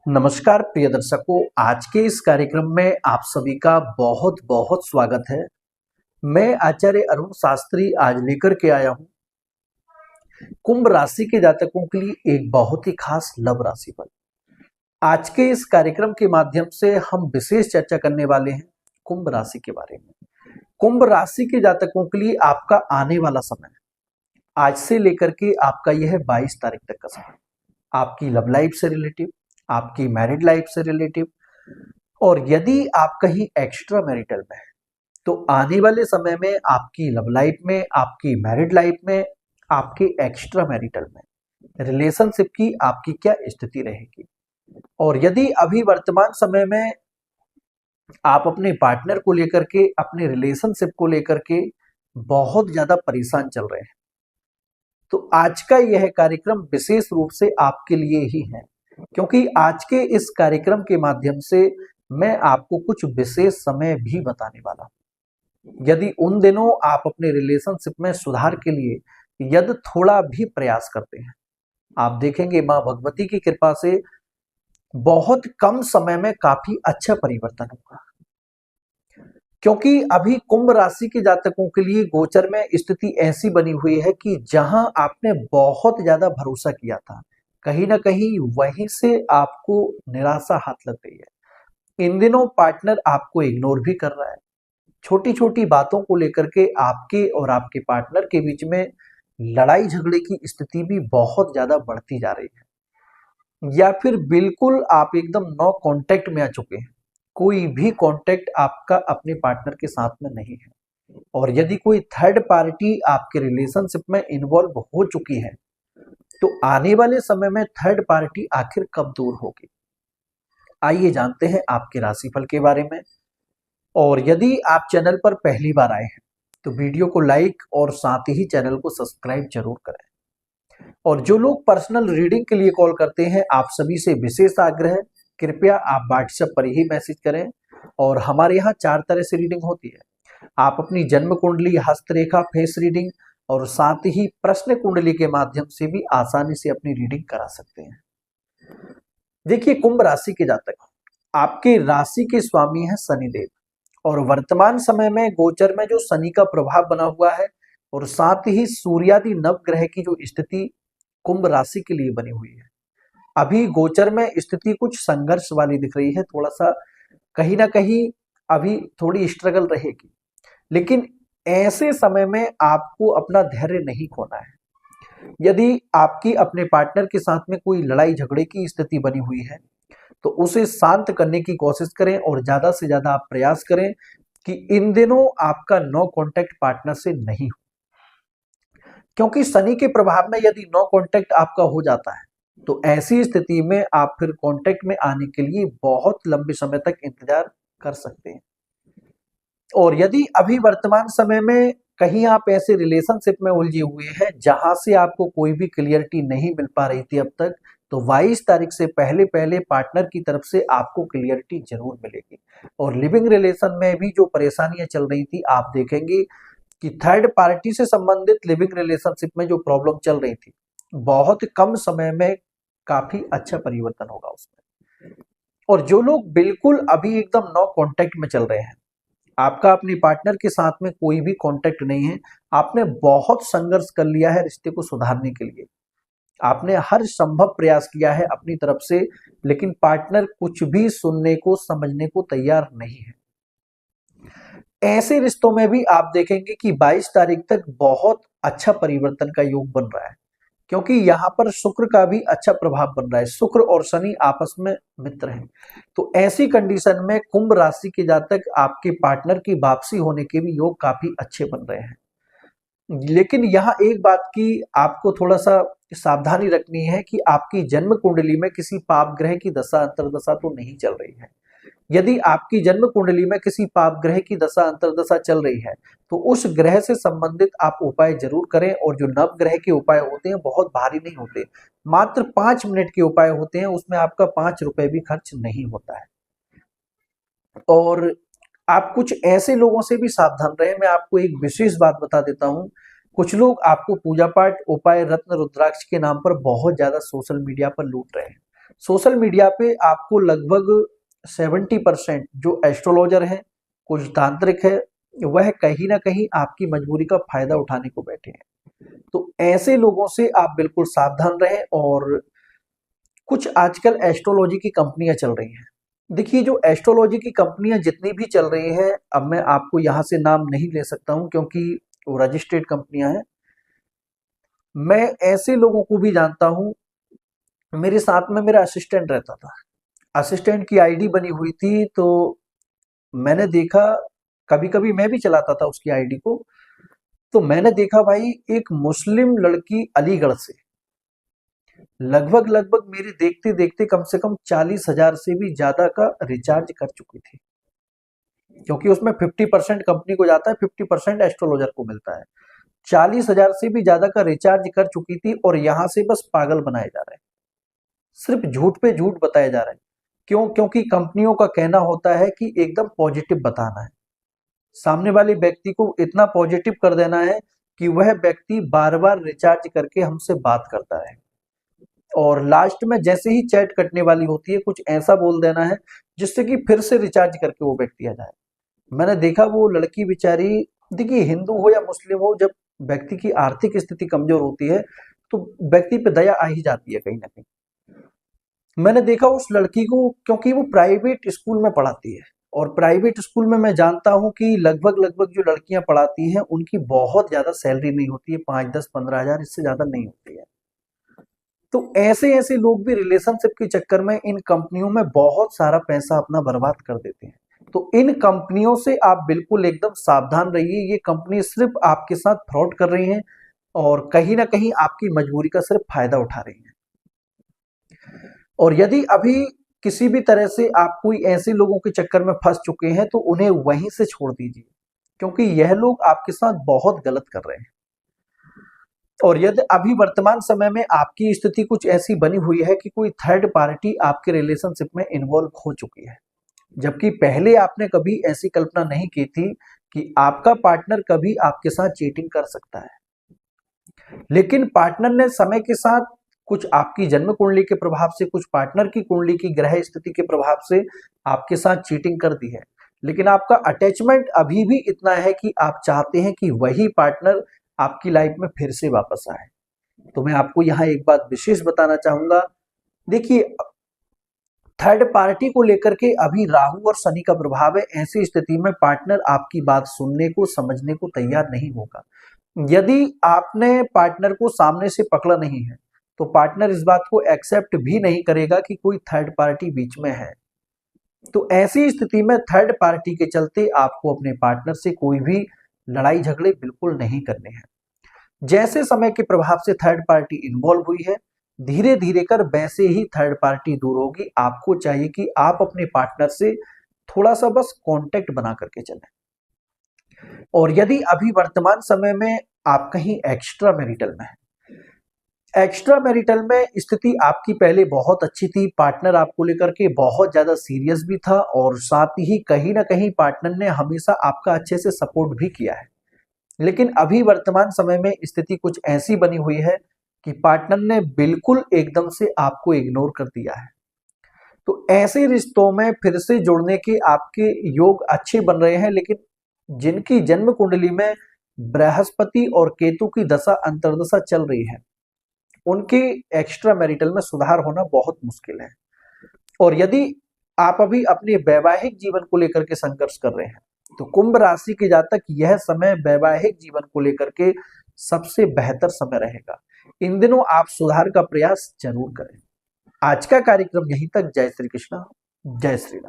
नमस्कार प्रिय दर्शकों, आज के इस कार्यक्रम में आप सभी का बहुत बहुत स्वागत है। मैं आचार्य अरुण शास्त्री आज लेकर के आया हूं कुंभ राशि के जातकों के लिए एक बहुत ही खास लव राशि पर। आज के इस कार्यक्रम के माध्यम से हम विशेष चर्चा करने वाले हैं कुंभ राशि के बारे में। कुंभ राशि के जातकों के लिए आपका आने वाला समय आज से लेकर के आपका यह 22 तारीख तक का समय आपकी लव लाइफ से रिलेटिव, आपकी मैरिड लाइफ से रिलेटिव, और यदि आप कहीं एक्स्ट्रा मैरिटल में है तो आने वाले समय में आपकी लव लाइफ में, आपकी मैरिड लाइफ में, आपके एक्स्ट्रा मैरिटल में रिलेशनशिप की आपकी क्या स्थिति रहेगी। और यदि अभी वर्तमान समय में आप अपने पार्टनर को लेकर के, अपने रिलेशनशिप को लेकर के बहुत ज्यादा परेशान चल रहे हैं, तो आज का यह कार्यक्रम विशेष रूप से आपके लिए ही है, क्योंकि आज के इस कार्यक्रम के माध्यम से मैं आपको कुछ विशेष समय भी बताने वाला हूं। यदि उन दिनों आप अपने रिलेशनशिप में सुधार के लिए यदि थोड़ा भी प्रयास करते हैं, आप देखेंगे मां भगवती की कृपा से बहुत कम समय में काफी अच्छा परिवर्तन होगा। क्योंकि अभी कुंभ राशि के जातकों के लिए गोचर में स्थिति ऐसी बनी हुई है कि जहां आपने बहुत ज्यादा भरोसा किया था, कहीं ना कहीं वहीं से आपको निराशा हाथ लग गई है। इन दिनों पार्टनर आपको इग्नोर भी कर रहा है। छोटी छोटी बातों को लेकर के आपके और आपके पार्टनर के बीच में लड़ाई झगड़े की स्थिति भी बहुत ज्यादा बढ़ती जा रही है, या फिर बिल्कुल आप एकदम नो कांटेक्ट में आ चुके हैं। कोई भी कांटेक्ट आपका अपने पार्टनर के साथ में नहीं है, और यदि कोई थर्ड पार्टी आपके रिलेशनशिप में इन्वॉल्व हो चुकी है तो आने वाले समय में थर्ड पार्टी आखिर कब दूर होगी। आइए जानते हैं आपके राशिफल के बारे में। और यदि आप चैनल पर पहली बार आए हैं तो वीडियो को लाइक और साथ ही चैनल को सब्सक्राइब जरूर करें। और जो लोग पर्सनल रीडिंग के लिए कॉल करते हैं, आप सभी से विशेष आग्रह है, कृपया आप व्हाट्सएप पर ही मैसेज करें। और हमारे यहाँ 4 तरह से रीडिंग होती है। आप अपनी जन्म कुंडली, हस्तरेखा, फेस रीडिंग और साथ ही प्रश्न कुंडली के माध्यम से भी आसानी से अपनी रीडिंग करा सकते हैं। देखिए, कुंभ राशि के जातक, आपके राशि के स्वामी है शनिदेव, और वर्तमान समय में गोचर में जो शनि का प्रभाव बना हुआ है और साथ ही सूर्यादि नव ग्रह की जो स्थिति कुंभ राशि के लिए बनी हुई है, अभी गोचर में स्थिति कुछ संघर्ष वाली दिख रही है। थोड़ा सा कहीं ना कहीं अभी थोड़ी स्ट्रगल रहेगी, लेकिन ऐसे समय में आपको अपना धैर्य नहीं खोना है। यदि आपकी अपने पार्टनर के साथ में कोई लड़ाई झगड़े की स्थिति बनी हुई है तो उसे शांत करने की कोशिश करें, और ज्यादा से ज्यादा आप प्रयास करें कि इन दिनों आपका नो कांटेक्ट पार्टनर से नहीं हो। क्योंकि शनि के प्रभाव में यदि नो कांटेक्ट आपका हो जाता है तो ऐसी स्थिति में आप फिर कांटेक्ट में आने के लिए बहुत लंबे समय तक इंतजार कर सकते हैं। और यदि अभी वर्तमान समय में कहीं आप ऐसे रिलेशनशिप में उलझे हुए हैं जहां से आपको कोई भी क्लियरिटी नहीं मिल पा रही थी अब तक, तो 22 तारीख से पहले पहले पार्टनर की तरफ से आपको क्लियरिटी जरूर मिलेगी। और लिविंग रिलेशन में भी जो परेशानियां चल रही थी, आप देखेंगे कि थर्ड पार्टी से संबंधित लिविंग रिलेशनशिप में जो प्रॉब्लम चल रही थी, बहुत कम समय में काफी अच्छा परिवर्तन होगा उसमें। और जो लोग बिल्कुल अभी एकदम नो कांटेक्ट में चल रहे हैं, आपका अपने पार्टनर के साथ में कोई भी कांटेक्ट नहीं है, आपने बहुत संघर्ष कर लिया है रिश्ते को सुधारने के लिए, आपने हर संभव प्रयास किया है अपनी तरफ से, लेकिन पार्टनर कुछ भी सुनने को, समझने को तैयार नहीं है। ऐसे रिश्तों में भी आप देखेंगे कि 22 तारीख तक बहुत अच्छा परिवर्तन का योग बन रहा है, क्योंकि यहाँ पर शुक्र का भी अच्छा प्रभाव बन रहा है। शुक्र और शनि आपस में मित्र हैं, तो ऐसी कंडीशन में कुंभ राशि के जातक, आपके पार्टनर की वापसी होने के भी योग काफी अच्छे बन रहे हैं। लेकिन यहाँ एक बात की आपको थोड़ा सा सावधानी रखनी है कि आपकी जन्म कुंडली में किसी पाप ग्रह की दशा अंतरदशा तो नहीं चल रही है। यदि आपकी जन्म कुंडली में किसी पाप ग्रह की दशा अंतरदशा चल रही है तो उस ग्रह से संबंधित आप उपाय जरूर करें। और जो नव ग्रह के उपाय होते हैं बहुत भारी नहीं होते, मात्र 5 मिनट के उपाय होते हैं, उसमें आपका 5 रुपए भी खर्च नहीं होता है। और आप कुछ ऐसे लोगों से भी सावधान रहें। मैं आपको एक विशेष बात बता देता हूं, कुछ लोग आपको पूजा पाठ, उपाय, रत्न, रुद्राक्ष के नाम पर बहुत ज्यादा सोशल मीडिया पर लूट रहे हैं। सोशल मीडिया पे आपको लगभग 70% जो एस्ट्रोलॉजर है, कुछ तांत्रिक है, वह कहीं ना कहीं आपकी मजबूरी का फायदा उठाने को बैठे हैं। तो ऐसे लोगों से आप बिल्कुल सावधान रहें। और कुछ आजकल एस्ट्रोलॉजी की कंपनियां चल रही हैं। देखिए, जो एस्ट्रोलॉजी की कंपनियां जितनी भी चल रही हैं, अब मैं आपको यहां से नाम नहीं ले सकता हूं क्योंकि वो रजिस्टर्ड कंपनियां हैं। मैं ऐसे लोगों को भी जानता हूं। मेरे साथ में मेरा असिस्टेंट रहता था, असिस्टेंट की आईडी बनी हुई थी, तो मैंने देखा, कभी कभी मैं भी चलाता था उसकी आईडी को, तो मैंने देखा भाई, एक मुस्लिम लड़की अलीगढ़ से लगभग लगभग मेरे देखते देखते कम से कम 40,000 से भी ज्यादा का रिचार्ज कर चुकी थी। क्योंकि उसमें 50% कंपनी को जाता है, 50% एस्ट्रोलॉजर को मिलता है। 40,000 से भी ज्यादा का रिचार्ज कर चुकी थी और यहां से बस पागल बनाए जा रहे हैं, सिर्फ झूठ पे झूठ बताए जा रहे हैं। क्यों? क्योंकि कंपनियों का कहना होता है कि एकदम पॉजिटिव बताना है, सामने वाले व्यक्ति को इतना पॉजिटिव कर देना है कि वह व्यक्ति बार बार रिचार्ज करके हमसे बात करता है, और लास्ट में जैसे ही चैट कटने वाली होती है, कुछ ऐसा बोल देना है जिससे कि फिर से रिचार्ज करके वो व्यक्ति आ जाए। मैंने देखा वो लड़की बेचारी, देखिए हिंदू हो या मुस्लिम हो, जब व्यक्ति की आर्थिक स्थिति कमजोर होती है तो व्यक्ति पे दया आ ही जाती है कहीं ना कहीं। मैंने देखा उस लड़की को, क्योंकि वो प्राइवेट स्कूल में पढ़ाती है, और प्राइवेट स्कूल में मैं जानता हूं कि लगभग लगभग जो लड़कियां पढ़ाती हैं उनकी बहुत ज्यादा सैलरी नहीं होती है, 5, 10, 15 हजार, इससे ज्यादा नहीं होती है। तो ऐसे ऐसे लोग भी रिलेशनशिप के चक्कर में इन कंपनियों में बहुत सारा पैसा अपना बर्बाद कर देते हैं। तो इन कंपनियों से आप बिल्कुल एकदम सावधान रहिए। ये कंपनी सिर्फ आपके साथ फ्रॉड कर रही हैं और कहीं ना कहीं आपकी मजबूरी का सिर्फ फायदा उठा रही हैं। और यदि अभी किसी भी तरह से आप कोई ऐसे लोगों के चक्कर में फंस चुके हैं तो उन्हें वहीं से छोड़ दीजिए, क्योंकि यह लोग आपके साथ बहुत गलत कर रहे हैं। और यदि अभी वर्तमान समय में आपकी स्थिति कुछ ऐसी बनी हुई है कि कोई थर्ड पार्टी आपके रिलेशनशिप में इन्वॉल्व हो चुकी है, जबकि पहले आपने कभी ऐसी कल्पना नहीं की थी कि आपका पार्टनर कभी आपके साथ चीटिंग कर सकता है, लेकिन पार्टनर ने समय के साथ, कुछ आपकी जन्म कुंडली के प्रभाव से, कुछ पार्टनर की कुंडली की ग्रह स्थिति के प्रभाव से आपके साथ चीटिंग कर दी है। लेकिन आपका अटैचमेंट अभी भी इतना है कि आप चाहते हैं कि वही पार्टनर आपकी लाइफ में फिर से वापस आए। तो मैं आपको यहाँ एक बात विशेष बताना चाहूंगा। देखिए, थर्ड पार्टी को लेकर के अभी राहु और शनि का प्रभाव है। ऐसी स्थिति में पार्टनर आपकी बात सुनने को, समझने को तैयार नहीं होगा। यदि आपने पार्टनर को सामने से पकड़ा नहीं है तो पार्टनर इस बात को एक्सेप्ट भी नहीं करेगा कि कोई थर्ड पार्टी बीच में है। तो ऐसी स्थिति में थर्ड पार्टी के चलते आपको अपने पार्टनर से कोई भी लड़ाई झगड़े बिल्कुल नहीं करने हैं। जैसे समय के प्रभाव से थर्ड पार्टी इन्वॉल्व हुई है, धीरे धीरे कर वैसे ही थर्ड पार्टी दूर होगी। आपको चाहिए कि आप अपने पार्टनर से थोड़ा सा बस कांटेक्ट बना करके चलें। और यदि अभी वर्तमान समय में आप कहीं एक्स्ट्रा मैरिटल में है, एक्स्ट्रा मैरिटल में स्थिति आपकी पहले बहुत अच्छी थी, पार्टनर आपको लेकर के बहुत ज्यादा सीरियस भी था, और साथ ही कहीं ना कहीं पार्टनर ने हमेशा आपका अच्छे से सपोर्ट भी किया है, लेकिन अभी वर्तमान समय में स्थिति कुछ ऐसी बनी हुई है कि पार्टनर ने बिल्कुल एकदम से आपको इग्नोर कर दिया है। तो ऐसे रिश्तों में फिर से जुड़ने के आपके योग अच्छे बन रहे हैं, लेकिन जिनकी जन्म कुंडली में बृहस्पति और केतु की दशा अंतर्दशा चल रही है, उनके एक्स्ट्रा मैरिटल में सुधार होना बहुत मुश्किल है। और यदि आप अभी अपने वैवाहिक जीवन को लेकर के संघर्ष कर रहे हैं तो कुंभ राशि के जातक यह समय वैवाहिक जीवन को लेकर के सबसे बेहतर समय रहेगा। इन दिनों आप सुधार का प्रयास जरूर करें। आज का कार्यक्रम यहीं तक। जय श्री कृष्णा, जय श्री राम।